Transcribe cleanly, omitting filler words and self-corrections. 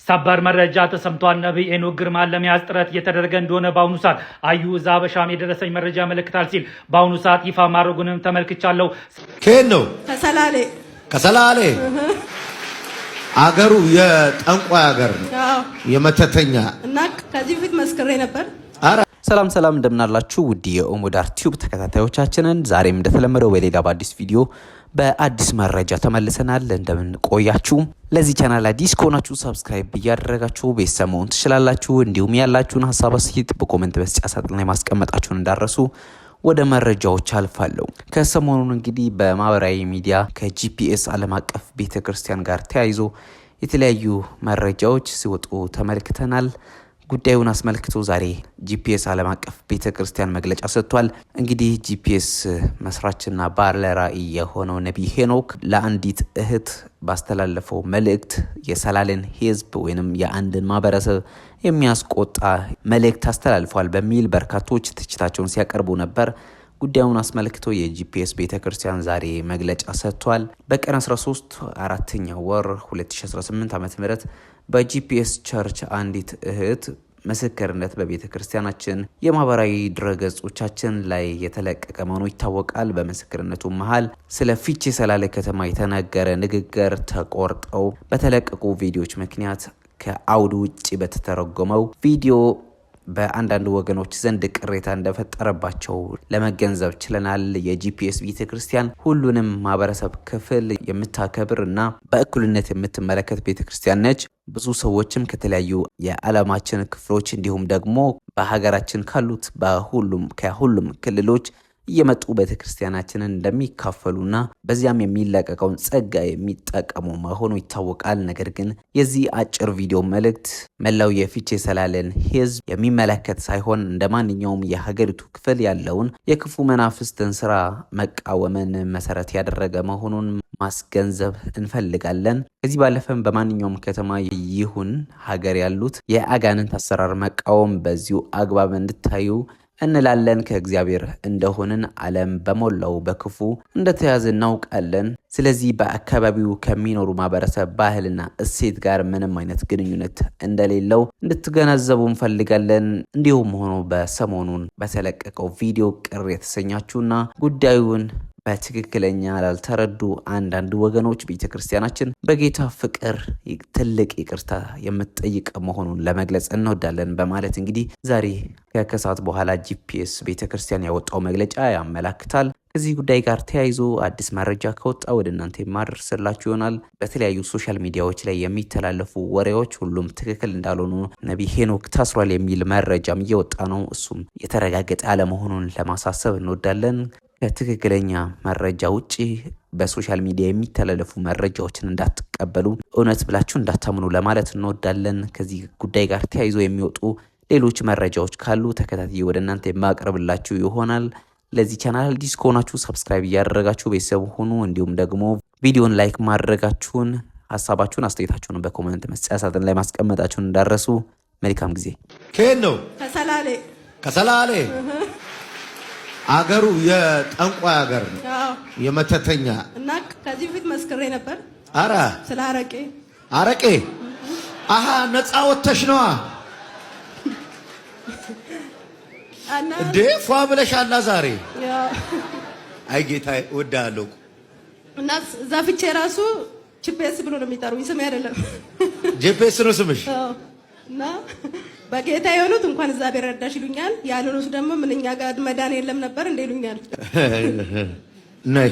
ሰበር መረጃ ተሰምቷል። ነብይ ሄኖክ ግርማን ለመያዝ ጥረት እየተደረገ እንደሆነ በአሁኑ ሰዓት አዩ ዛበሻም የደረሰኝ መረጃ ያመለክታል ሲል በአሁኑ ሰዓት ይፋ ማድረጉንም ተመልክቻለሁ። ከየት ነው? ከሰላሌ አገሩ የጠንቋይ አገር ነው፣ የመተተኛ እና ከዚህ በፊት መስክሬ ነበር። ሰላም እንደምናላችሁ ውድ የኦሞዳር ቲዩብ ተከታታዮቻችንን ዛሬም እንደተለመደው በሌላ በአዲስ ቪዲዮ በአዲስ መረጃ ተመልሰናል። እንደምን ቆያችሁ? ለዚህ ቻናል አዲስ ከሆናችሁ ሰብስክራይብ እያደረጋችሁ ቤተሰብ መሆን ትችላላችሁ። እንዲሁም ያላችሁን ሐሳብ አስተያየት በኮሜንት መስጫ ሳጥን ላይ ማስቀመጣችሁን እንዳረሱ ወደ መረጃዎች አልፋለሁ። ከሰሞኑን እንግዲህ በማህበራዊ ሚዲያ ከጂፒኤስ ዓለም አቀፍ ቤተክርስቲያን ጋር ተያይዞ የተለያዩ መረጃዎች ሲወጡ ተመልክተናል። ጉዳዩን አስመልክቶ ዛሬ ጂፒኤስ ዓለም አቀፍ ቤተክርስቲያን መግለጫ ሰጥቷል። እንግዲህ ጂፒኤስ መስራችና ባለራዕይ የሆነው ነብይ ሄኖክ ለአንዲት እህት ባስተላለፈው መልእክት የሰላሌን ሕዝብ ወይንም የአንድን ማህበረሰብ የሚያስቆጣ መልእክት አስተላልፏል በሚል በርካቶች ትችታቸውን ሲያቀርቡ ነበር። ጉዳዩን አስመልክቶ የጂፒኤስ ቤተክርስቲያን ዛሬ መግለጫ ሰጥቷል። በቀን 13 4ኛው ወር 2018 ዓ.ም በጂፒኤስ ቸርች አንዲት እህት ምስክርነት በቤተክርስቲያናችን የማህበራዊ ድረገጾቻችን ላይ የተለቀቀ መሆኑ ይታወቃል። በምስክርነቱ መሃል ስለ ፊቼ ሰላሌ ከተማ የተነገረ ንግግር ተቆርጠው በተለቀቁ ቪዲዮዎች ምክንያት ከአውድ ውጪ በተተረጎመው ቪዲዮ በአንዳንድ ወገኖች ዘንድ ቅሬታ እንደፈጠረባቸው ለመገንዘብ ችለናል። የጂፒኤስ ቤተክርስቲያን ሁሉንም ማህበረሰብ ክፍል የምታከብር እና በእኩልነት የምትመለከት ቤተክርስቲያን ነች። ብዙ ሰዎችም ከተለያዩ የዓለማችን ክፍሎች እንዲሁም ደግሞ በሀገራችን ካሉት ከሁሉም ክልሎች እየመጡ ቤተክርስቲያናችንን እንደሚካፈሉና በዚያም የሚለቀቀውን ጸጋ የሚጠቀሙ መሆኑ ይታወቃል። ነገር ግን የዚህ አጭር ቪዲዮ መልእክት መላው የፊቼ ሰላሌን ሕዝብ የሚመለከት ሳይሆን እንደማንኛውም የሀገሪቱ ክፍል ያለውን የክፉ መናፍስትን ስራ መቃወምን መሰረት ያደረገ መሆኑን ማስገንዘብ እንፈልጋለን። ከዚህ ባለፈም በማንኛውም ከተማ ይሁን ሀገር ያሉት የአጋንንት አሰራር መቃወም በዚሁ አግባብ እንድታዩ እንላለን። ከእግዚአብሔር እንደሆንን ዓለም በሞላው በክፉ እንደተያዘ እናውቃለን። ስለዚህ በአካባቢው ከሚኖሩ ማህበረሰብ ባህልና እሴት ጋር ምንም አይነት ግንኙነት እንደሌለው እንድትገነዘቡ እንፈልጋለን። እንዲሁም ሆኖ በሰሞኑን በተለቀቀው ቪዲዮ ቅር የተሰኛችሁና ጉዳዩን በትክክለኛ ላልተረዱ አንዳንድ ወገኖች ቤተክርስቲያናችን በጌታ ፍቅር ትልቅ ይቅርታ የምትጠይቅ መሆኑን ለመግለጽ እንወዳለን በማለት እንግዲህ ዛሬ ከከሰዓት በኋላ ጂፒኤስ ቤተክርስቲያን ያወጣው መግለጫ ያመላክታል። ከዚህ ጉዳይ ጋር ተያይዞ አዲስ መረጃ ከወጣ ወደ እናንተ የማደርስላችሁ ይሆናል። በተለያዩ ሶሻል ሚዲያዎች ላይ የሚተላለፉ ወሬዎች ሁሉም ትክክል እንዳልሆኑ ነብይ ሄኖክ ታስሯል የሚል መረጃም እየወጣ ነው። እሱም የተረጋገጠ አለመሆኑን ለማሳሰብ እንወዳለን። ከትክክለኛ መረጃ ውጪ በሶሻል ሚዲያ የሚተላለፉ መረጃዎችን እንዳትቀበሉ፣ እውነት ብላችሁ እንዳታምኑ ለማለት እንወዳለን። ከዚህ ጉዳይ ጋር ተያይዞ የሚወጡ ሌሎች መረጃዎች ካሉ ተከታታይ ወደ እናንተ የማቀርብላችሁ ይሆናል። ለዚህ ቻናል አዲስ ከሆናችሁ ሰብስክራይብ እያደረጋችሁ ቤተሰብ ሁኑ። እንዲሁም ደግሞ ቪዲዮን ላይክ ማድረጋችሁን፣ ሐሳባችሁን፣ አስተያየታችሁን በኮሜንት መስጫ ሳጥን ላይ ማስቀመጣችሁን እንዳረሱ። መልካም ጊዜ። ከየት ነው? ከሰላሌ አገሩ የጠንቋይ አገር ነው፣ የመተተኛ እና ከዚህ በፊት መስክሬ ነበር። ስለ አረቄ ነፃ ወተሽ ነዋ እንዴ? ፏ ብለሻላ ዛሬ። አይ ጌታ ወዳለው እና ዛፍቼ ራሱ ጂፒኤስ ብሎ ነው የሚጠሩኝ፣ ስሜ አይደለም። ጂፒኤስ ነው ስምሽ? እና በጌታ የሆኑት እንኳን እዛ ቢረዳሽ ይሉኛል፣ ያልሆኑት ደግሞ ምንኛ ጋር መዳን የለም ነበር እንደ ይሉኛል። ነይ